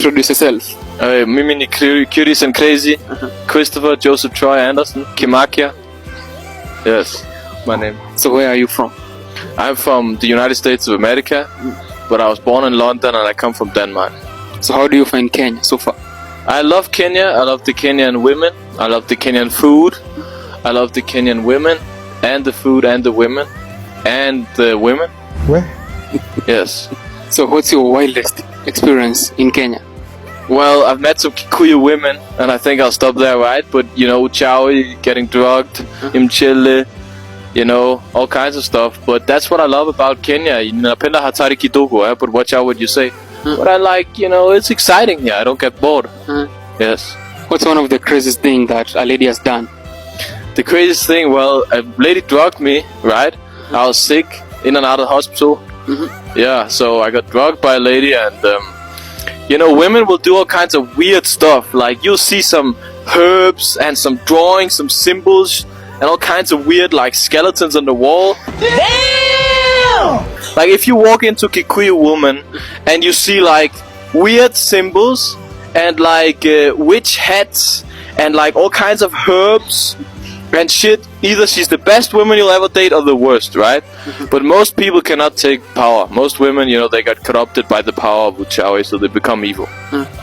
introduce yourself. Mimi ni Curious and Crazy. Christopher Joseph Troy Anderson. Kimakia. Yes, my name. So where are you from? I'm from the United States of America, but I was born in London and I come from Denmark. So how do you find Kenya so far? I love Kenya. I love the Kenyan women. I love the Kenyan food. I love the Kenyan women and the food and the women and the women. Where? Yes. So what's your wildest experience in Kenya? Well, I've met some Kikuyu women, and I think I'll stop there, right? But, you know, uchawi, getting drugged, imchile, you know, all kinds of stuff. But that's what I love about Kenya. Napenda hatari kidogo, but watch out what you say. But I like, you know, it's exciting here. I don't get bored. Yes. What's one of the craziest thing that a lady has done? The craziest thing, well, a lady drugged me, right? I was sick, in and out of the hospital. Yeah, so I got drugged by a lady, and you know, women will do all kinds of weird stuff. Like, you'll see some herbs and some drawings, some symbols, and all kinds of weird, like, skeletons on the wall. Damn! Like, if you walk into Kikuyu woman and you see, like, weird symbols and, like, witch hats and, like, all kinds of herbs and shit, either she's the best woman you'll ever date or the worst, right? But most people cannot take power. Most women, you know, they got corrupted by the power of uchawi, so they become evil.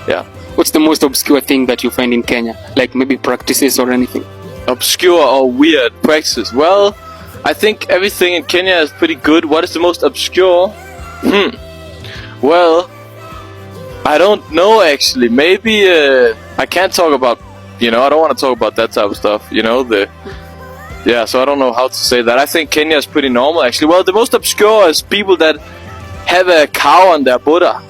Yeah. What's the most obscure thing that you find in Kenya? Like maybe practices or anything? Obscure or weird practices? Well, I think everything in Kenya is pretty good. What is the most obscure? Well, I don't know actually. Maybe I can't talk about, you know, I don't want to talk about that type of stuff, you know, yeah, so I don't know how to say that. I think Kenya is pretty normal, actually. Well, the most obscure is people that have a cow on their Buddha.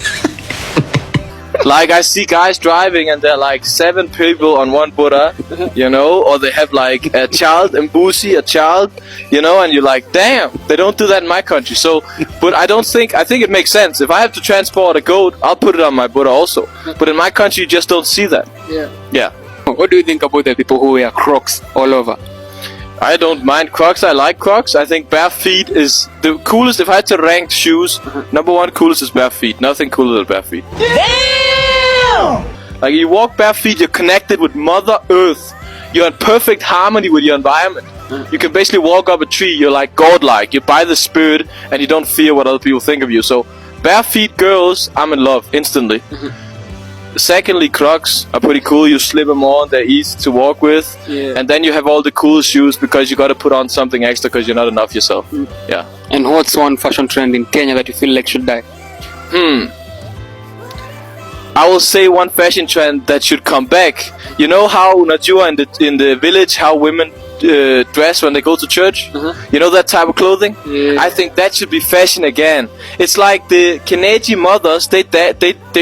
Like, I see guys driving and they're like 7 people on one Buddha, you know, or they have like a child, Mbusi, a child, you know, and you're like, damn, they don't do that in my country. So, but I think it makes sense. If I have to transport a goat, I'll put it on my Buddha also. But in my country, you just don't see that. Yeah. What do you think about the people who wear Crocs all over? I don't mind Crocs. I like Crocs. I think bare feet is the coolest. If I had to rank shoes, number one coolest is bare feet. Nothing cooler than bare feet. Damn! Like, you walk bare feet, you're connected with Mother Earth. You're in perfect harmony with your environment. You can basically walk up a tree. You're like godlike. You're by the spirit, and you don't fear what other people think of you. So, bare feet girls, I'm in love instantly. Secondly, Crocs are pretty cool. You slip them on, they're easy to walk with. And then you have all the cool shoes because you got to put on something extra because you're not enough yourself. Yeah. And what's one fashion trend in Kenya that you feel like should die? I will say one fashion trend that should come back. You know how Unajua in the village, how women dress when they go to church? You know that type of clothing? I think that should be fashion again. It's like the Kenyan mothers, they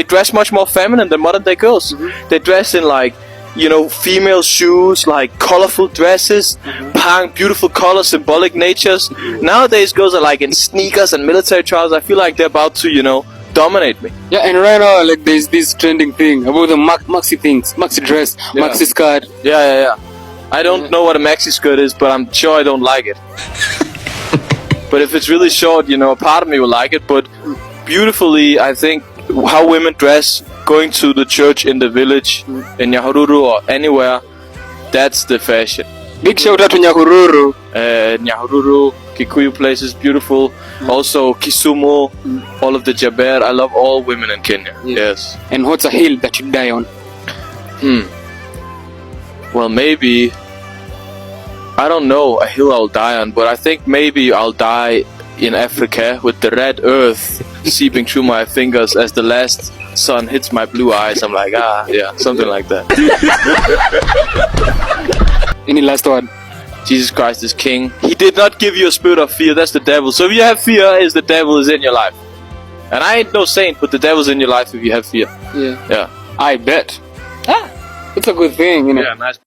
dress much more feminine than modern day girls. They dress in, like, you know, female shoes, like colorful dresses, beautiful colors, symbolic natures. Nowadays girls are like in sneakers and military trousers. I feel like they're about to, you know, dominate me. Yeah, and right now, like, there's this trending thing about the maxi things, maxi dress, maxi skirt. Yeah. I don't know what a maxi skirt is, but I'm sure I don't like it. But if it's really short, you know, a part of me will like it. But beautifully, I think how women dress, going to the church in the village, in Nyahururu or anywhere, that's the fashion. Big shout out to Nyahururu. Nyahururu, Kikuyu places, beautiful. Also Kisumu, all of the Jaber. I love all women in Kenya. Yes. And what's a hill that you die on? Well, maybe, I don't know a hill I'll die on, but I think maybe I'll die in Africa with the red earth seeping through my fingers as the last sun hits my blue eyes. I'm like, yeah, something like that. Any last word? Jesus Christ is King. He did not give you a spirit of fear. That's the devil. So if you have fear, is the devil is in your life. And I ain't no saint, but the devil's in your life if you have fear. Yeah. I bet. It's a good thing, you know. Yeah, nice.